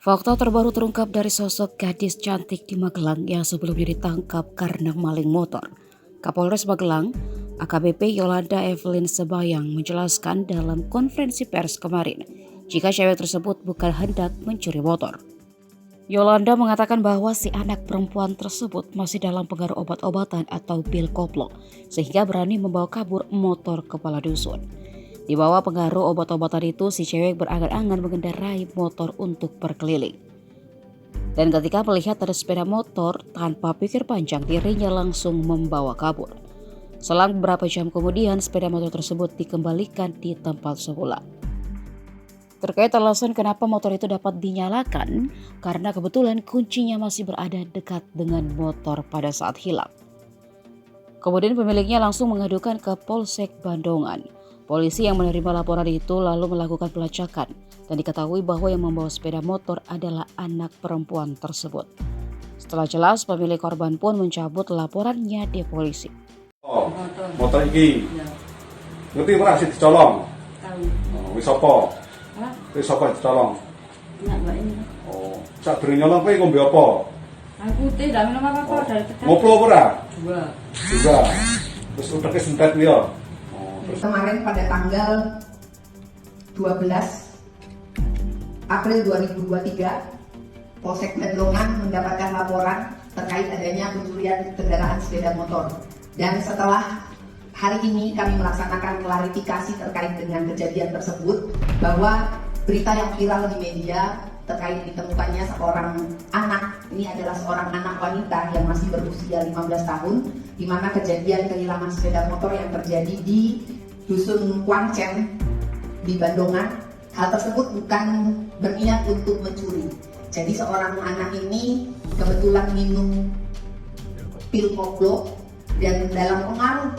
Fakta terbaru terungkap dari sosok gadis cantik di Magelang yang sebelumnya ditangkap karena maling motor. Kapolres Magelang, AKBP Yolanda Evelyn Sebayang menjelaskan dalam konferensi pers kemarin, jika cewek tersebut bukan hendak mencuri motor. Yolanda mengatakan bahwa si anak perempuan tersebut masih dalam pengaruh obat-obatan atau pil koplo, sehingga berani membawa kabur motor kepala dusun. Di bawah pengaruh obat-obatan itu, si cewek berangan-angan mengendarai motor untuk berkeliling. Dan ketika melihat ada sepeda motor, tanpa pikir panjang dirinya langsung membawa kabur. Selang beberapa jam kemudian, sepeda motor tersebut dikembalikan di tempat semula. Terkait alasan kenapa motor itu dapat dinyalakan, karena kebetulan kuncinya masih berada dekat dengan motor pada saat hilang. Kemudian pemiliknya langsung mengadukan ke Polsek Bandongan. Polisi yang menerima laporan itu lalu melakukan pelacakan dan diketahui bahwa yang membawa sepeda motor adalah anak perempuan tersebut. Setelah jelas, pemilik korban pun mencabut laporannya di polisi. Oh, motor iki. Ya, Ngerti ora sih dicolong? tahu. Oh, wis apa? Hah? Wis apa dicolong? Enggak, Mbak ini. Oh, sak durung nyolong kowe ngombe apa? Aku tidak minum apa-apa dari tekan. Ngoplo apa ora? Dua. Juga. Terus udake sentet ku ya. Oh, terus Kemarin pada tanggal 12 April 2023, Polsek Bandongan mendapatkan laporan terkait adanya pencurian kendaraan sepeda motor. Dan setelah hari ini kami melaksanakan klarifikasi terkait dengan kejadian tersebut, bahwa berita yang viral di media terkait ditemukannya seorang anak, ini adalah seorang anak wanita yang masih berusia 15 tahun, di mana kejadian kehilangan sepeda motor yang terjadi di Dusun Kuangcen di Bandongan. Hal tersebut bukan berniat untuk mencuri. Jadi seorang anak ini kebetulan minum pil koplo dan dalam pengaruh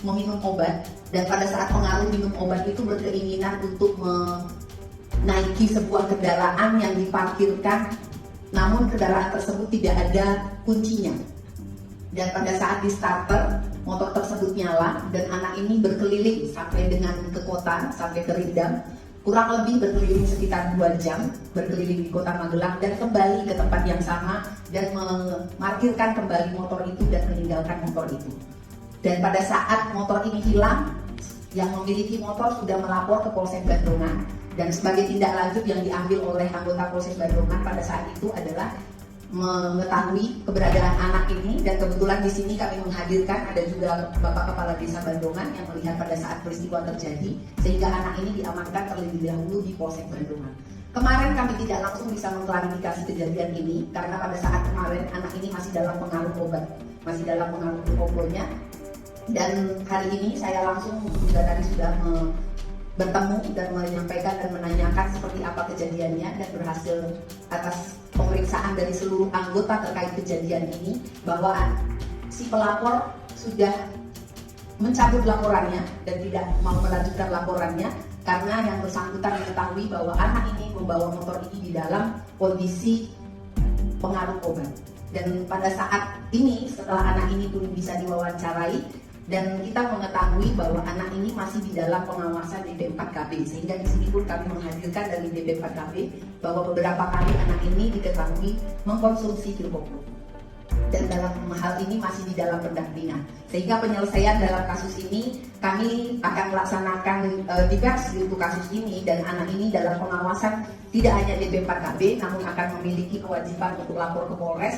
meminum obat, dan pada saat pengaruh minum obat itu berkeinginan untuk menaiki sebuah kendaraan yang diparkirkan, namun kendaraan tersebut tidak ada kuncinya. Dan pada saat di starter, motor tersebut nyala dan anak ini berkeliling sampai dengan ke kota, sampai ke Rindam, kurang lebih berkeliling sekitar 2 jam, berkeliling di kota Magelang dan kembali ke tempat yang sama dan memarkirkan kembali motor itu dan meninggalkan motor itu. Dan pada saat motor ini hilang, yang memiliki motor sudah melapor ke Polsek Bandongan, dan sebagai tindak lanjut yang diambil oleh anggota Polsek Bandongan pada saat itu adalah mengetahui keberadaan anak ini, dan kebetulan di sini kami menghadirkan ada juga Bapak Kepala Desa Bandongan yang melihat pada saat peristiwa terjadi, sehingga anak ini diamankan terlebih dahulu di Polsek Bandongan. Kemarin kami tidak langsung bisa mengklarifikasi kejadian ini karena pada saat kemarin anak ini masih dalam pengaruh obat, masih dalam pengaruh koplonya. Dan hari ini saya langsung juga tadi sudah bertemu dan menyampaikan dan menanyakan seperti apa kejadiannya, dan berhasil atas pemeriksaan dari seluruh anggota terkait kejadian ini bahwa si pelapor sudah mencabut laporannya dan tidak mau melanjutkan laporannya karena yang bersangkutan mengetahui bahwa anak ini membawa motor ini di dalam kondisi pengaruh obat. Dan pada saat ini setelah anak ini pun bisa diwawancarai, dan kita mengetahui bahwa anak ini masih di dalam pengawasan DP4KB, sehingga di sini pun kami menghadirkan dari DP4KB bahwa beberapa kali anak ini diketahui mengkonsumsi pil koplo, dan dalam hal ini masih di dalam pendampingan, sehingga penyelesaian dalam kasus ini kami akan melaksanakan diversi untuk kasus ini, dan anak ini dalam pengawasan tidak hanya DP4KB namun akan memiliki kewajiban untuk lapor ke Polres.